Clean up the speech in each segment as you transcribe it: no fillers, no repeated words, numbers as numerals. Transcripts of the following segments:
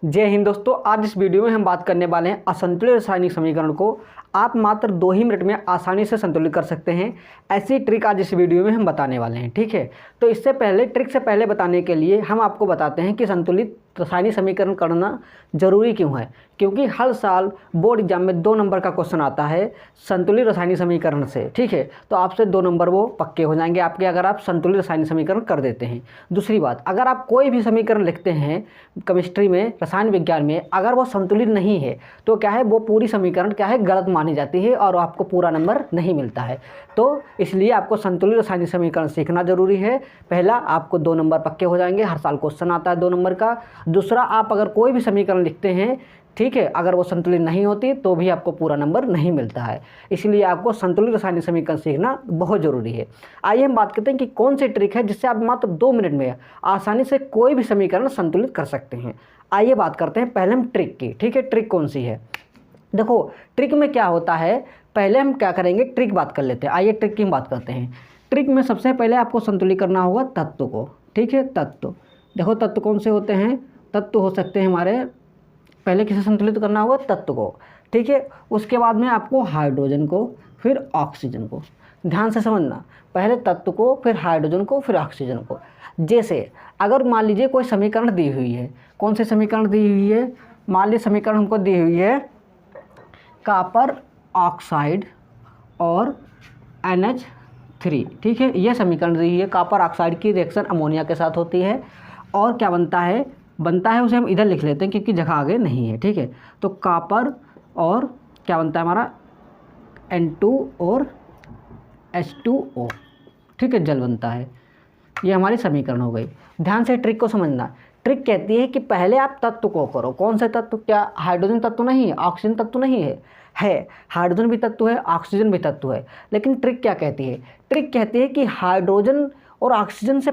जय हिंद दोस्तों, आज इस वीडियो में हम बात करने वाले हैं असंतुलित रासायनिक समीकरण को आप मात्र 2 ही मिनट में आसानी से संतुलित कर सकते हैं। ऐसी ट्रिक आज इस वीडियो में हम बताने वाले हैं। ठीक है, तो इससे पहले ट्रिक से पहले बताने के लिए हम आपको बताते हैं कि संतुलित रासायनिक समीकरण करना ज़रूरी क्यों है। क्योंकि हर साल बोर्ड एग्जाम में 2 नंबर का क्वेश्चन आता है संतुलित रासायनिक समीकरण से। ठीक है, तो आपसे 2 नंबर वो पक्के हो जाएंगे आपके, अगर आप संतुलित रासायनिक समीकरण कर देते हैं। दूसरी बात, अगर आप कोई भी समीकरण लिखते हैं केमिस्ट्री में, रसायन विज्ञान में, अगर वो संतुलित नहीं है तो क्या है, वो पूरी समीकरण क्या है, गलत मानी जाती है और आपको पूरा नंबर नहीं मिलता है। तो इसलिए आपको संतुलित रासायनिक समीकरण सीखना जरूरी है। पहला, आपको 2 नंबर पक्के हो जाएंगे, हर साल क्वेश्चन आता है 2 नंबर का। दूसरा, आप अगर कोई भी समीकरण लिखते हैं, ठीक है, अगर वो संतुलित नहीं होती तो भी आपको पूरा नंबर नहीं मिलता है। इसलिए आपको संतुलित रासायनिक समीकरण सीखना बहुत ज़रूरी है। आइए हम बात करते हैं कि कौन सी ट्रिक है जिससे आप मात्र 2 मिनट में आसानी से कोई भी समीकरण संतुलित कर सकते हैं। आइए बात करते हैं पहले हम ट्रिक की। ठीक है, ट्रिक कौन सी है, देखो ट्रिक में क्या होता है। पहले हम क्या करेंगे, ट्रिक बात कर लेते हैं। आइए ट्रिक की हम बात करते हैं। ट्रिक में सबसे पहले आपको संतुलित करना होगा तत्व को। ठीक है, तत्व, देखो तत्व कौन से होते हैं। तत्व हो सकते हैं हमारे, पहले किसे संतुलित करना होगा, तत्व को। ठीक है, उसके बाद में आपको हाइड्रोजन को, फिर ऑक्सीजन को। ध्यान से समझना, पहले तत्व को, फिर हाइड्रोजन को, फिर ऑक्सीजन को। जैसे अगर मान लीजिए कोई समीकरण दी हुई है, कौन सी समीकरण दी हुई है, मान लीजिए समीकरण हमको दी हुई है कॉपर ऑक्साइड और NH3। ठीक है, यह समीकरण दी हुई है। कॉपर ऑक्साइड की रिएक्शन अमोनिया के साथ होती है और क्या बनता है, उसे हम इधर लिख लेते हैं क्योंकि जगह आगे नहीं है। ठीक है, तो कॉपर और क्या बनता है हमारा N2 और H2O। ठीक है, जल बनता है। ये हमारी समीकरण हो गई। ध्यान से ट्रिक को समझना। ट्रिक कहती है कि पहले आप तत्व को करो। कौन से तत्व, क्या हाइड्रोजन तत्व नहीं है, ऑक्सीजन तत्व नहीं है, हाइड्रोजन भी तत्व है, ऑक्सीजन भी तत्व है। लेकिन ट्रिक क्या कहती है, ट्रिक कहती है कि हाइड्रोजन और ऑक्सीजन से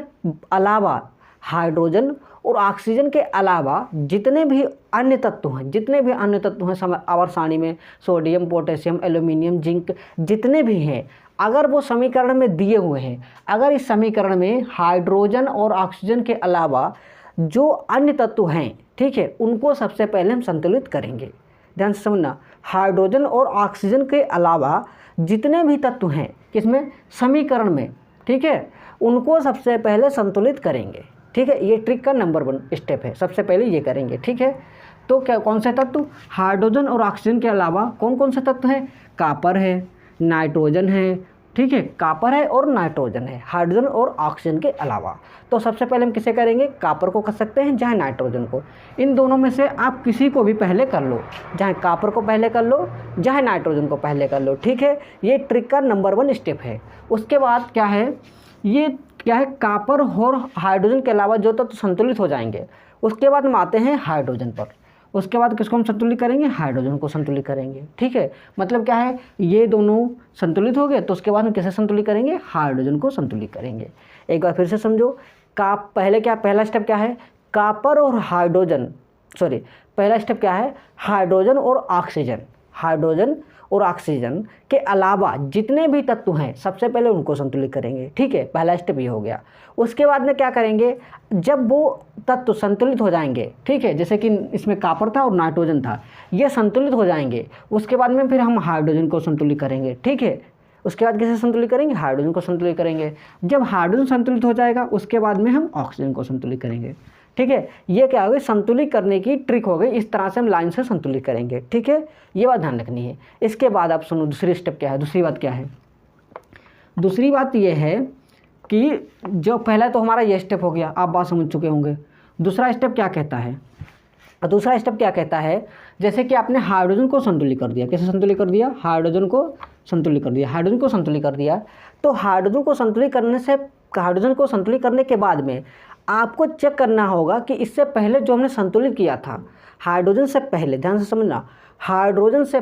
अलावा, हाइड्रोजन और ऑक्सीजन के अलावा जितने भी अन्य तत्व हैं आवर्त सारणी में, सोडियम, पोटेशियम, एल्यूमिनियम, जिंक, जितने भी हैं, अगर वो समीकरण में दिए हुए हैं, अगर इस समीकरण में हाइड्रोजन और ऑक्सीजन के अलावा जो अन्य तत्व हैं, ठीक है, उनको सबसे पहले हम संतुलित करेंगे। ध्यान से समझना, हाइड्रोजन और ऑक्सीजन के अलावा जितने भी तत्व हैं किसमें, समीकरण में, ठीक है, उनको सबसे पहले संतुलित करेंगे। ठीक है, ये ट्रिक का नंबर 1 स्टेप है, सबसे पहले ये करेंगे। ठीक है, तो क्या, कौन से तत्व, हाइड्रोजन और ऑक्सीजन के अलावा कौन कौन से तत्व हैं, कॉपर है, नाइट्रोजन है। ठीक है, कॉपर है और नाइट्रोजन है, हाइड्रोजन और ऑक्सीजन के अलावा। तो सबसे पहले हम किसे करेंगे, कॉपर को कर सकते हैं, चाहे नाइट्रोजन को। इन दोनों में से आप किसी को भी पहले कर लो, चाहे कॉपर को पहले कर लो, चाहे नाइट्रोजन को पहले कर लो। ठीक है, ये ट्रिक का नंबर 1 स्टेप है। उसके बाद क्या है, ये क्या है, कॉपर और हाइड्रोजन के अलावा जो तत्व संतुलित हो जाएंगे, उसके बाद हम आते हैं हाइड्रोजन पर। उसके बाद किसको हम संतुलित करेंगे, हाइड्रोजन को संतुलित करेंगे। ठीक है, मतलब क्या है, ये दोनों संतुलित हो गए तो उसके बाद हम किसे संतुलित करेंगे, हाइड्रोजन को संतुलित करेंगे। एक बार फिर से समझो, पहला स्टेप क्या है, कॉपर और हाइड्रोजन, पहला स्टेप क्या है, हाइड्रोजन और ऑक्सीजन, हाइड्रोजन और ऑक्सीजन के अलावा जितने भी तत्व हैं सबसे पहले उनको संतुलित करेंगे। ठीक है, पहला स्टेप ये हो गया। उसके बाद में क्या करेंगे, जब वो तत्व संतुलित हो जाएंगे, ठीक है, जैसे कि इसमें कॉपर था और नाइट्रोजन था, ये संतुलित हो जाएंगे, उसके बाद में फिर हम हाइड्रोजन को संतुलित करेंगे। ठीक है, उसके बाद किसे संतुलित करेंगे, हाइड्रोजन को संतुलित करेंगे। जब हाइड्रोजन संतुलित हो जाएगा उसके बाद में हम ऑक्सीजन को संतुलित करेंगे। ठीक है, ये क्या हो गई, संतुलित करने की ट्रिक हो गई। इस तरह से हम लाइन से संतुलित करेंगे। ठीक है, ये बात ध्यान रखनी है। इसके बाद आप सुनो, दूसरी स्टेप क्या है, दूसरी बात क्या है, दूसरी बात ये है कि जो पहला तो हमारा ये स्टेप हो गया, आप बात समझ चुके होंगे। दूसरा स्टेप क्या कहता है, दूसरा स्टेप क्या कहता है, जैसे कि आपने हाइड्रोजन को संतुलित कर दिया, कैसे संतुलित कर दिया, हाइड्रोजन को संतुलित कर दिया, हाइड्रोजन को संतुलित कर दिया। तो हाइड्रोजन को संतुलित करने से, हाइड्रोजन को संतुलित करने के बाद में आपको चेक करना होगा कि इससे पहले जो हमने संतुलित किया था, हाइड्रोजन से पहले, ध्यान से समझना, हाइड्रोजन से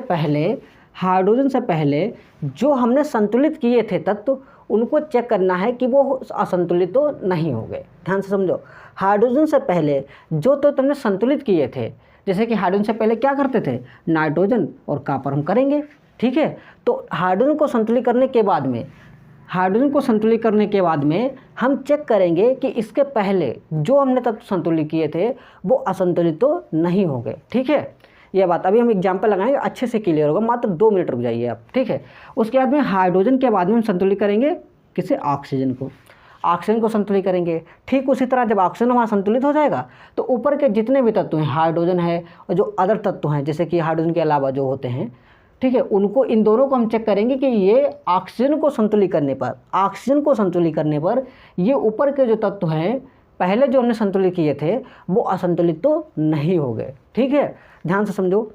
पहले जो हमने संतुलित किए थे तत्व, उनको चेक करना है कि वो असंतुलित तो नहीं हो गए। ध्यान से समझो, हाइड्रोजन से पहले जो तो तुमने संतुलित किए थे, जैसे कि हाइड्रोजन से पहले क्या करते थे, नाइट्रोजन और कॉपर हम करेंगे। ठीक है, तो हाइड्रोजन को संतुलित करने के बाद में हाइड्रोजन को संतुलित करने के बाद में हम चेक करेंगे कि इसके पहले जो हमने तत्व संतुलित किए थे वो असंतुलित तो नहीं हो गए। ठीक है, यह बात अभी हम एग्जाम्पल लगाएंगे, अच्छे से क्लियर होगा, मात्र 2 मिनट रुक जाइए आप। ठीक है, उसके बाद में हाइड्रोजन के बाद में हम संतुलित करेंगे किसे, ऑक्सीजन को। ऑक्सीजन को संतुलित करेंगे। ठीक उसी तरह जब ऑक्सीजन हमारा संतुलित हो जाएगा तो ऊपर के जितने भी तत्व हैं, हाइड्रोजन है और जो अदर तत्व हैं जैसे कि हाइड्रोजन के अलावा जो होते हैं, ठीक है, उनको, इन दोनों को हम चेक करेंगे कि ये ऑक्सीजन को संतुलित करने पर ये ऊपर के जो तत्व हैं पहले जो हमने संतुलित किए थे वो असंतुलित तो नहीं हो गए। ठीक है, ध्यान से समझो।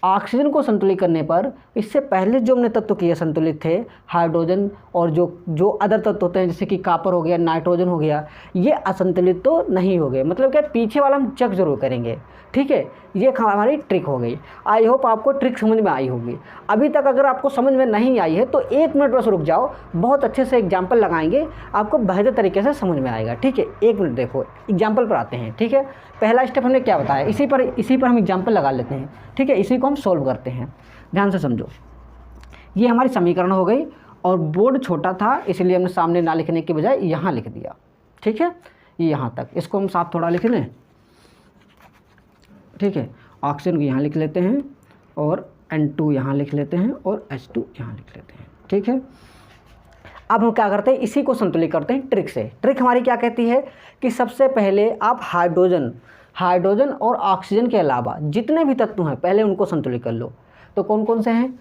ऑक्सीजन को संतुलित करने पर इससे पहले जो हमने तत्व किए संतुलित थे, हाइड्रोजन और जो अदर तत्व होते हैं जैसे कि कॉपर हो गया, नाइट्रोजन हो गया, ये असंतुलित तो नहीं हो गए। मतलब क्या, पीछे वाला हम चेक जरूर करेंगे। ठीक है, ये हमारी ट्रिक हो गई। आई होप आपको ट्रिक समझ में आई होगी। अभी तक अगर आपको समझ में नहीं आई है तो 1 मिनट बस रुक जाओ, बहुत अच्छे से एग्जाम्पल लगाएंगे, आपको बेहतर तरीके से समझ में आएगा। ठीक है, 1 मिनट देखो, एग्जाम्पल पर आते हैं। ठीक है, पहला स्टेप हमने क्या बताया, इसी पर हम एग्जाम्पल लगा लेते हैं। ठीक है, इसी को हम सोल्व करते हैं, ध्यान से समझो। ये हमारी समीकरण हो गई और बोर्ड छोटा था इसलिए हमने सामने ना लिखने के बजाय यहाँ लिख दिया। ठीक है, ये यहाँ तक, इसको हम साफ थोड़ा लिख लें। ठीक है, ऑक्सीजन को यहाँ लिख लेते हैं और N2 यहाँ लिख लेते हैं और H2 यहाँ लिख लेते हैं। ठीक है, अब हम क्या करते हैं, इसी को संतुलित करते हैं ट्रिक से। ट्रिक हमारी क्या कहती है कि सबसे पहले आप हाइड्रोजन और ऑक्सीजन के अलावा जितने भी तत्व हैं पहले उनको संतुलित कर लो। तो कौन कौन से हैं,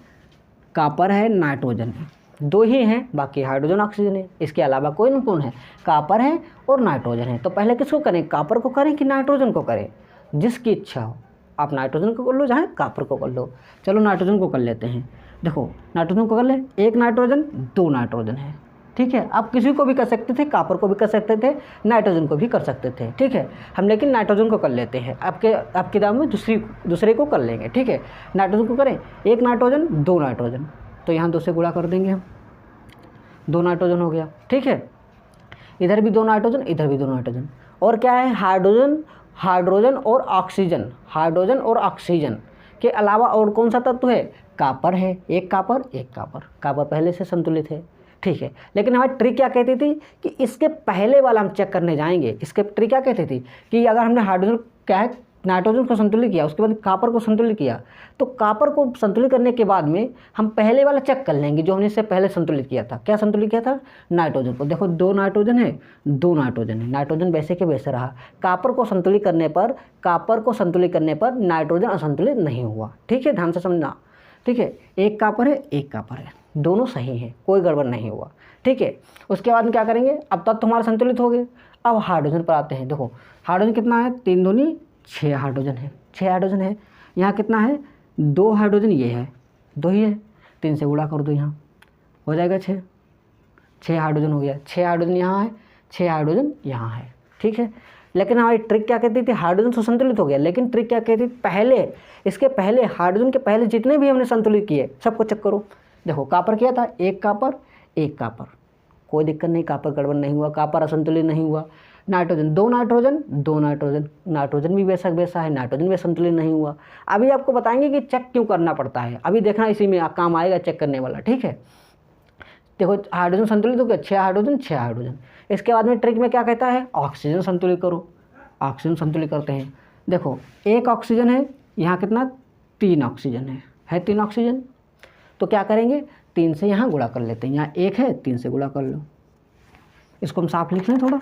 कॉपर है, नाइट्रोजन है, 2 ही हैं, बाकी हाइड्रोजन ऑक्सीजन है। इसके अलावा कौन है, कॉपर है और नाइट्रोजन है। तो पहले किसको करें, कॉपर को करें कि नाइट्रोजन को करें, जिसकी इच्छा हो। आप नाइट्रोजन को कर लो, चाहे कॉपर को कर लो। चलो नाइट्रोजन को कर लेते हैं। देखो नाइट्रोजन को कर ले, 1 नाइट्रोजन 2 नाइट्रोजन है। ठीक है, आप किसी को भी कर सकते थे, कॉपर को भी कर सकते थे, नाइट्रोजन को भी कर सकते थे। ठीक है, हम लेकिन नाइट्रोजन को कर लेते हैं। आपके दाम में दूसरे को कर लेंगे। ठीक है, नाइट्रोजन को करें, 1 नाइट्रोजन 2 नाइट्रोजन, तो यहाँ 2 से गुणा कर देंगे हम, 2 नाइट्रोजन हो गया। ठीक है, इधर भी 2 नाइट्रोजन, इधर भी 2 नाइट्रोजन। और क्या है, हाइड्रोजन और ऑक्सीजन के अलावा और कौन सा तत्व है, कॉपर है, 1 कॉपर पहले से संतुलित है। ठीक है, लेकिन हमारी ट्रिक क्या कहती थी कि इसके पहले वाला हम चेक करने जाएंगे। इसके ट्रिक क्या कहती थी कि अगर हमने नाइट्रोजन को संतुलित किया, उसके बाद कॉपर को संतुलित किया, तो कॉपर को संतुलित करने के बाद में हम पहले वाला चेक कर लेंगे जो हमने इससे पहले संतुलित किया था। क्या संतुलित किया था, नाइट्रोजन को। देखो 2 नाइट्रोजन है, नाइट्रोजन वैसे के वैसे रहा। कॉपर को संतुलित करने पर नाइट्रोजन असंतुलित नहीं हुआ। ठीक है, ध्यान से समझना। ठीक है, 1 कॉपर है, दोनों सही हैं, कोई गड़बड़ नहीं हुआ। ठीक है, उसके बाद में क्या करेंगे, अब तक हमारे संतुलित हो गए। अब हाइड्रोजन पर आते हैं। देखो हाइड्रोजन कितना है, 3 दूनी 6 हाइड्रोजन है। यहाँ कितना है, 2 हाइड्रोजन, ये है 2 ही है, 3 से गुणा कर दो, यहाँ हो जाएगा 6 हाइड्रोजन हो गया। 6 हाइड्रोजन यहाँ है, 6 हाइड्रोजन यहाँ है। ठीक है, लेकिन हमारी ट्रिक क्या कहती थी, हाइड्रोजन तो संतुलित हो गया, लेकिन ट्रिक क्या कहती थी, इसके पहले हाइड्रोजन के पहले जितने भी हमने संतुलित किए सबको चेक करो। देखो कॉपर किया था, 1 कॉपर, कोई दिक्कत नहीं, कॉपर गड़बड़ नहीं हुआ, कॉपर असंतुलित नहीं हुआ। नाइट्रोजन 2 नाइट्रोजन भी वैसा है, नाइट्रोजन भी संतुलित नहीं हुआ। अभी आपको बताएंगे कि चेक क्यों करना पड़ता है, अभी देखना इसी में काम आएगा चेक करने वाला। ठीक है, देखो हाइड्रोजन संतुलित हो गया, 6 हाइड्रोजन। इसके बाद में ट्रिक में क्या कहता है, ऑक्सीजन संतुलित करो, ऑक्सीजन संतुलित करते हैं। देखो 1 ऑक्सीजन है, यहाँ कितना 3 ऑक्सीजन है 3 ऑक्सीजन, तो क्या करेंगे, 3 से यहाँ गुणा कर लेते हैं। यहाँ 1 है, 3 से गुणा कर लो। इसको हम साफ लिख लें थोड़ा,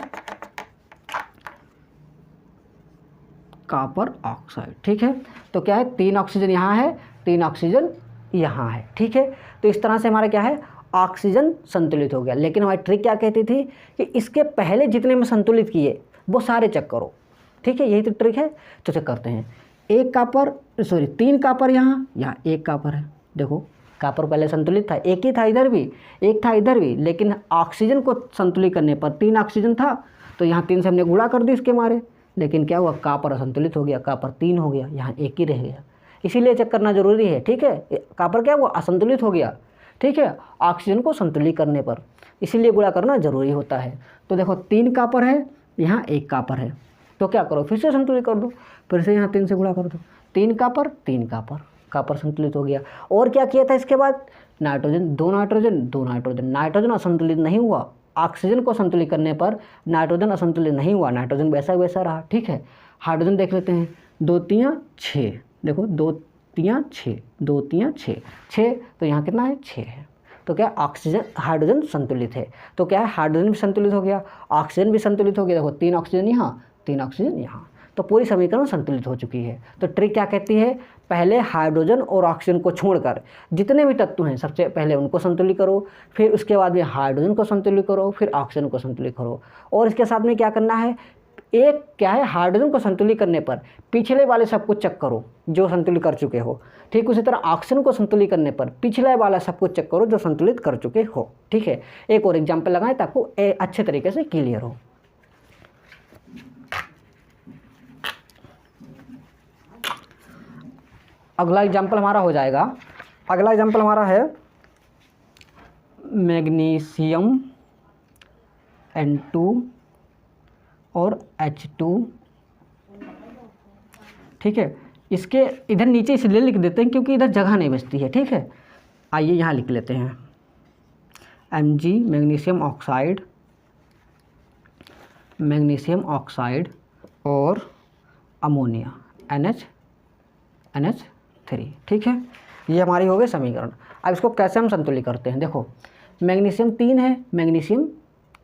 कॉपर ऑक्साइड। ठीक है, तो क्या है, 3 ऑक्सीजन यहाँ है, 3 ऑक्सीजन यहाँ है। ठीक है, तो इस तरह से हमारा क्या है, ऑक्सीजन संतुलित हो गया। लेकिन हमारी ट्रिक क्या कहती थी कि इसके पहले जितने में संतुलित किए वो सारे चेक करो। ठीक है, यही तो ट्रिक है। तो चेक करते हैं, 3 कॉपर यहाँ 1 कॉपर है। देखो कॉपर पहले संतुलित था, 1 ही था, इधर भी 1 था, इधर भी, लेकिन ऑक्सीजन को संतुलित करने पर 3 ऑक्सीजन था, तो यहाँ 3 से हमने गुणा कर दी इसके मारे। लेकिन क्या हुआ, कॉपर असंतुलित हो गया, कॉपर 3 हो गया, यहाँ 1 ही रह गया। इसीलिए चेक करना जरूरी है। ठीक है, कॉपर क्या हुआ, असंतुलित हो गया। ठीक है, ऑक्सीजन को संतुलित करने पर इसीलिए गुणा करना जरूरी होता है। तो देखो 3 कॉपर है, यहाँ 1 कॉपर है, तो क्या करो, फिर से संतुलित कर दो, फिर से यहाँ 3 से गुणा कर दो, 3 कॉपर, कॉपर संतुलित हो गया। और क्या किया था इसके बाद, नाइट्रोजन, दो नाइट्रोजन, दो नाइट्रोजन, नाइट्रोजन असंतुलित नहीं हुआ। ऑक्सीजन को संतुलित करने पर नाइट्रोजन असंतुलित नहीं हुआ, नाइट्रोजन वैसा वैसा रहा। ठीक है, हाइड्रोजन देख लेते हैं, 2 3 6, देखो 2 3 6, 2 3 6, 6 तो यहाँ कितना है 6 है। तो क्या ऑक्सीजन हाइड्रोजन संतुलित है, तो क्या है हाइड्रोजन भी संतुलित हो गया, ऑक्सीजन भी संतुलित हो गया। देखो 3 ऑक्सीजन यहाँ, 3 ऑक्सीजन यहाँ, तो पूरी समीकरण संतुलित हो चुकी है। तो ट्रिक क्या कहती है, पहले हाइड्रोजन और ऑक्सीजन को छोड़कर जितने भी तत्व हैं सबसे पहले उनको संतुलित करो, फिर उसके बाद में हाइड्रोजन को संतुलित करो, फिर ऑक्सीजन को संतुलित करो। और इसके साथ में क्या करना है, एक क्या है हाइड्रोजन को संतुलित करने पर पिछले वाले सबको चेक करो जो संतुलित कर चुके हो। ठीक उसी तरह ऑक्सीजन को संतुलित करने पर पिछले वाला सबको चेक करो जो संतुलित कर चुके हो। ठीक है, एक और एग्जाम्पल लगाएं ताकि अच्छे तरीके से क्लियर हो। अगला एग्जाम्पल हमारा हो जाएगा, अगला एग्जाम्पल हमारा है मैग्नीशियम N2 और H2। ठीक है, इसके इधर नीचे इसलिए लिख देते हैं क्योंकि इधर जगह नहीं बचती है। ठीक है, आइए यहाँ लिख लेते हैं Mg magnesium oxide, magnesium oxide और अमोनिया NH3। ठीक है, ये हमारी हो गई समीकरण। अब इसको कैसे हम संतुलित करते हैं, देखो मैग्नीशियम 3 है, मैग्नीशियम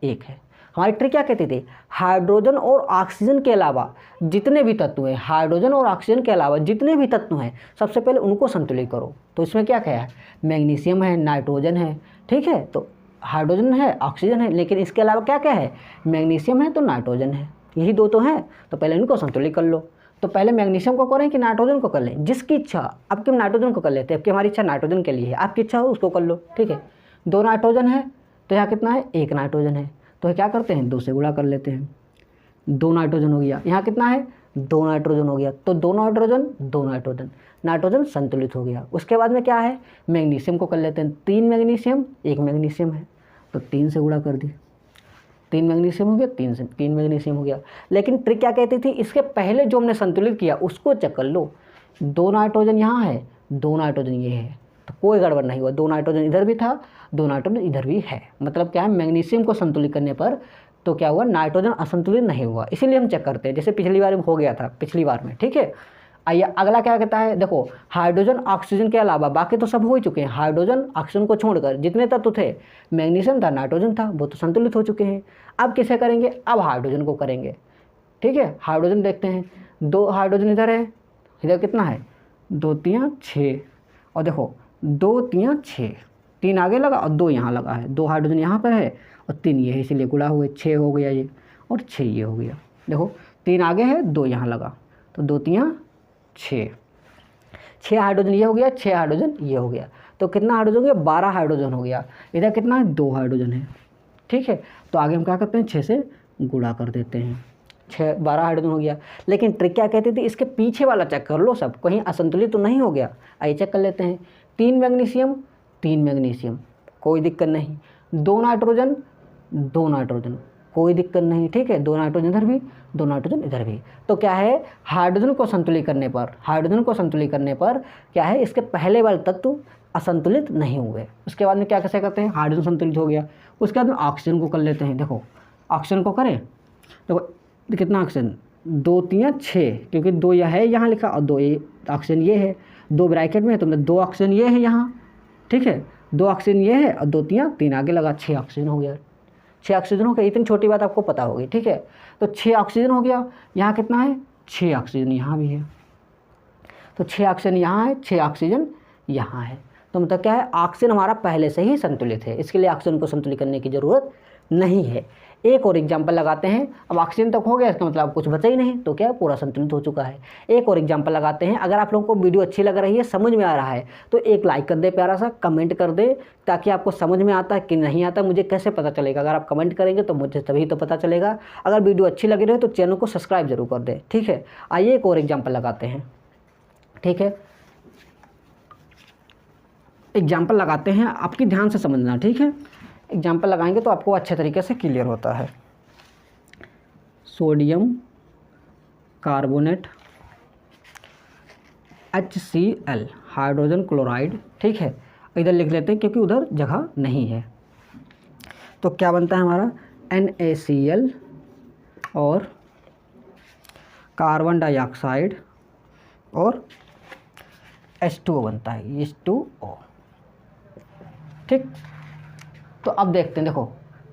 1 है। हमारी ट्रिक क्या कहती थी, हाइड्रोजन और ऑक्सीजन के अलावा जितने भी तत्व हैं, हाइड्रोजन और ऑक्सीजन के अलावा जितने भी तत्व हैं सबसे पहले उनको संतुलित करो। तो इसमें क्या क्या है, मैग्नीशियम है, नाइट्रोजन है। ठीक है, तो हाइड्रोजन है, ऑक्सीजन है, लेकिन इसके अलावा क्या क्या है, मैग्नीशियम है तो नाइट्रोजन है, यही दो तो हैं। तो पहले इनको संतुलित कर लो। तो पहले मैग्नीशियम को करें कि नाइट्रोजन को कर लें, जिसकी इच्छा। अब कि नाइट्रोजन को कर लेते हैं, अब कि हमारी इच्छा नाइट्रोजन के लिए है, आपकी इच्छा हो उसको कर लो। ठीक है, 2 नाइट्रोजन है तो यहाँ कितना है, 1 नाइट्रोजन है, तो क्या करते हैं 2 से गुणा कर लेते हैं, 2 नाइट्रोजन हो गया। यहाँ कितना है 2 नाइट्रोजन हो गया, तो 2 नाइट्रोजन 2 नाइट्रोजन, नाइट्रोजन संतुलित हो गया। उसके बाद में क्या है, मैग्नीशियम को कर लेते हैं, 3 मैग्नीशियम 1 मैग्नीशियम है, तो 3 से गुणा कर दी, 3 मैग्नीशियम हो गया, 3 मैग्नीशियम हो गया। लेकिन ट्रिक क्या कहती थी, इसके पहले जो हमने संतुलित किया उसको चेक कर लो। 2 नाइट्रोजन यहाँ है, 2 नाइट्रोजन ये है, तो कोई गड़बड़ नहीं हुआ। 2 नाइट्रोजन इधर भी था, 2 नाइट्रोजन इधर भी है। मतलब क्या है, मैग्नीशियम को संतुलित करने पर तो क्या हुआ, नाइट्रोजन असंतुलित नहीं हुआ। इसीलिए हम चेक करते हैं, जैसे पिछली बार हो गया था पिछली बार में। ठीक है, आइए अगला क्या कहता है, देखो हाइड्रोजन ऑक्सीजन के अलावा बाकी तो सब हो ही चुके हैं। हाइड्रोजन ऑक्सीजन को छोड़कर जितने तत्व थे, मैग्नीशियम था, नाइट्रोजन था, वो तो संतुलित हो चुके हैं। अब किसे करेंगे, अब हाइड्रोजन को करेंगे। ठीक है, हाइड्रोजन देखते हैं, 2 हाइड्रोजन इधर है, इधर कितना है 2 3 6, और देखो 2 3 6, 3 आगे लगा और 2 यहाँ लगा है, 2 हाइड्रोजन यहाँ पर है और 3 ये है, इसीलिए गुणा हुए 6 हो गया ये, और 6 ये हो गया। देखो 3 आगे है, 2 यहाँ लगा, तो 2 3 6, 6 हाइड्रोजन ये हो गया, 6 हाइड्रोजन ये हो गया, तो कितना हाइड्रोजन हो गया, 12 हाइड्रोजन हो गया। इधर कितना है 2 हाइड्रोजन है। ठीक है, तो आगे हम क्या करते हैं 6 से गुणा कर देते हैं, 12 हाइड्रोजन हो गया। लेकिन ट्रिक क्या कहती थी, इसके पीछे वाला चेक कर लो सब, कहीं असंतुलित तो नहीं हो गया। आइए चेक कर लेते हैं, 3 मैग्नीशियम 3 मैग्नीशियम, कोई दिक्कत नहीं। 2 नाइट्रोजन 2 नाइट्रोजन, कोई दिक्कत नहीं। ठीक है, 2 नाइट्रोजन इधर भी, 2 नाइट्रोजन इधर भी। तो क्या है, हाइड्रोजन को संतुलित करने पर, हाइड्रोजन को संतुलित करने पर क्या है, इसके पहले वाले तत्व असंतुलित नहीं हुए। उसके बाद में क्या कैसे करते हैं, हाइड्रोजन संतुलित हो गया। उसके बाद में ऑक्सीजन को कर लेते हैं। देखो ऑक्सीजन को करें, देखो कितना ऑक्सीजन 2 3 6, क्योंकि 2 यह है यहाँ लिखा और 2 ये ऑक्सीजन ये है, 2 ब्रैकेट में है, तो 2 ऑक्सीजन ये है यहाँ। ठीक है, 2 ऑक्सीजन ये है और 2 3 आगे लगा, 6 ऑक्सीजन हो गया। 6 ऑक्सीजन हो गया, इतनी छोटी बात आपको पता होगी। ठीक है, तो 6 ऑक्सीजन हो गया। यहाँ कितना है 6 ऑक्सीजन यहाँ भी है, तो 6 ऑक्सीजन यहाँ है, 6 ऑक्सीजन यहाँ है। तो मतलब क्या है, ऑक्सीजन हमारा पहले से ही संतुलित है, इसके लिए ऑक्सीजन को संतुलित करने की ज़रूरत नहीं है। एक और एग्जाम्पल लगाते हैं। अब ऑक्सीजन तक हो गया, इसका मतलब कुछ बचा ही नहीं, तो क्या पूरा संतुलित हो चुका है। एक और एग्जाम्पल लगाते हैं। अगर आप लोगों को वीडियो अच्छी लग रही है, समझ में आ रहा है, तो एक लाइक कर दे, प्यारा सा कमेंट कर दे, ताकि आपको समझ में आता है कि नहीं आता मुझे कैसे पता चलेगा। अगर आप कमेंट करेंगे तो मुझे तभी तो पता चलेगा। अगर वीडियो अच्छी लगी रहे तो चैनल को सब्सक्राइब जरूर कर दे। ठीक है, आइए एक और एग्जाम्पल लगाते हैं। ठीक है, एग्जाम्पल लगाते हैं, आपकी ध्यान से समझना। ठीक है, एग्जाम्पल लगाएंगे तो आपको अच्छे तरीके से क्लियर होता है। Sodium carbonate HCl, hydrogen chloride. ठीक है, इधर लिख लेते हैं क्योंकि उधर जगह नहीं है। तो क्या बनता है हमारा NaCl और कार्बन डाइऑक्साइड और H2O बनता है, H2O। ठीक, तो अब देखते हैं। देखो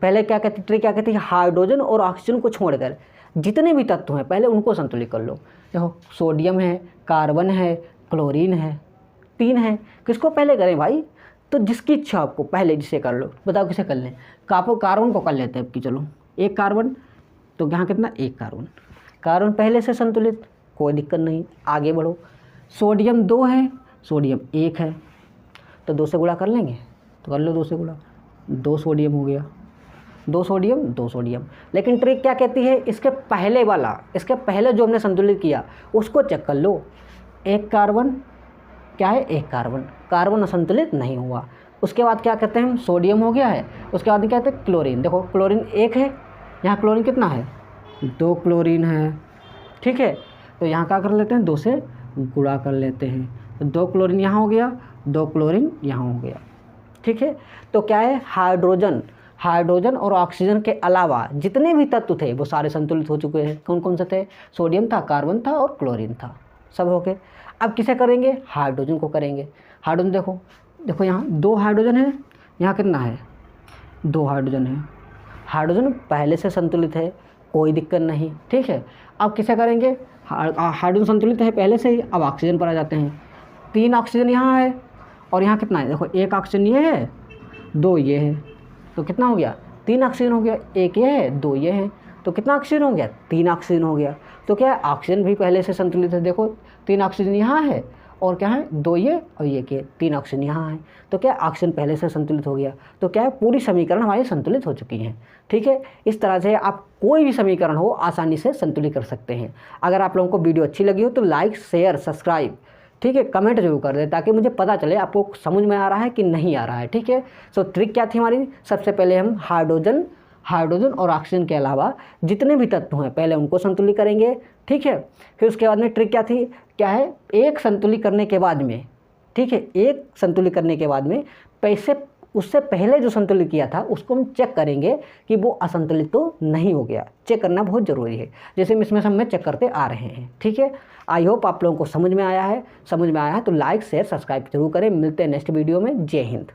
पहले क्या कहती ट्रिक क्या कहती है, हाइड्रोजन और ऑक्सीजन को छोड़कर जितने भी तत्व हैं पहले उनको संतुलित कर लो। देखो सोडियम है, कार्बन है, क्लोरीन है, 3 है, किसको पहले करें भाई? तो जिसकी इच्छा आपको पहले जिसे कर लो, बताओ किसे कर लें? कार्बन को कर लेते हैं। अब की चलो एक कार्बन, तो यहाँ कितना, एक कार्बन, कार्बन पहले से संतुलित, कोई दिक्कत नहीं, आगे बढ़ो। सोडियम 2 है, सोडियम 1 है, तो 2 से गुणा कर लेंगे, तो कर लो 2 से गुणा, 2 सोडियम हो गया, 2 सोडियम 2 सोडियम। लेकिन ट्रिक क्या कहती है, इसके पहले वाला, इसके पहले जो हमने संतुलित किया उसको चेक कर लो। एक कार्बन क्या है, एक कार्बन, कार्बन असंतुलित नहीं हुआ। उसके बाद क्या कहते हैं हम, सोडियम हो गया है। उसके बाद क्या कहते हैं, क्लोरीन। देखो क्लोरीन 1 है, यहाँ क्लोरीन कितना है, 2 क्लोरीन है। ठीक है, तो यहाँ क्या कर लेते हैं, 2 से गुणा कर लेते हैं, तो 2 क्लोरीन यहाँ हो गया, 2 क्लोरीन यहाँ हो गया। ठीक है, तो क्या है, हाइड्रोजन और ऑक्सीजन के अलावा जितने भी तत्व थे वो सारे संतुलित हो चुके हैं। कौन कौन से थे, सोडियम था, कार्बन था और क्लोरीन था, सब हो गए। अब किसे करेंगे, हाइड्रोजन को करेंगे। हाइड्रोजन देखो यहाँ 2 हाइड्रोजन है, यहाँ कितना है, 2 हाइड्रोजन है। हाइड्रोजन पहले से संतुलित है, कोई दिक्कत नहीं। ठीक है, अब किसे करेंगे, हाइड्रोजन संतुलित है पहले से ही। अब ऑक्सीजन पर आ जाते हैं, 3 ऑक्सीजन यहाँ है और यहाँ कितना है, देखो 1 ऑक्सीजन ये है, 2 ये है, तो कितना हो गया, 3 ऑक्सीजन हो गया। 1 ये है, 2 ये है, तो कितना ऑक्सीजन हो गया, 3 ऑक्सीजन हो गया। तो क्या है, ऑक्सीजन भी पहले से संतुलित है। देखो 3 ऑक्सीजन यहाँ है और क्या है, 2 ये और ये के 3 ऑक्सीजन यहाँ है, तो क्या ऑक्सीजन पहले से संतुलित हो गया। तो क्या है, पूरी समीकरण हमारी संतुलित हो चुकी हैं। ठीक है, इस तरह से आप कोई भी समीकरण हो आसानी से संतुलित कर सकते हैं। अगर आप लोगों को वीडियो अच्छी लगी हो तो लाइक, शेयर, सब्सक्राइब, ठीक है, कमेंट जरूर कर दें ताकि मुझे पता चले आपको समझ में आ रहा है कि नहीं आ रहा है। ठीक है, सो ट्रिक क्या थी हमारी, सबसे पहले हम हाइड्रोजन और ऑक्सीजन के अलावा जितने भी तत्व हैं पहले उनको संतुलित करेंगे। ठीक है, फिर उसके बाद में ट्रिक क्या थी, क्या है, एक संतुलित करने के बाद में, ठीक है, एक संतुलित करने के बाद में उससे पहले जो संतुलित किया था उसको हम चेक करेंगे कि वो असंतुलित तो नहीं हो गया। चेक करना बहुत ज़रूरी है, जैसे इसमें सब में चेक करते आ रहे हैं। ठीक है, आई होप आप लोगों को समझ में आया है तो लाइक, शेयर, सब्सक्राइब जरूर करें। मिलते हैं नेक्स्ट वीडियो में। जय हिंद।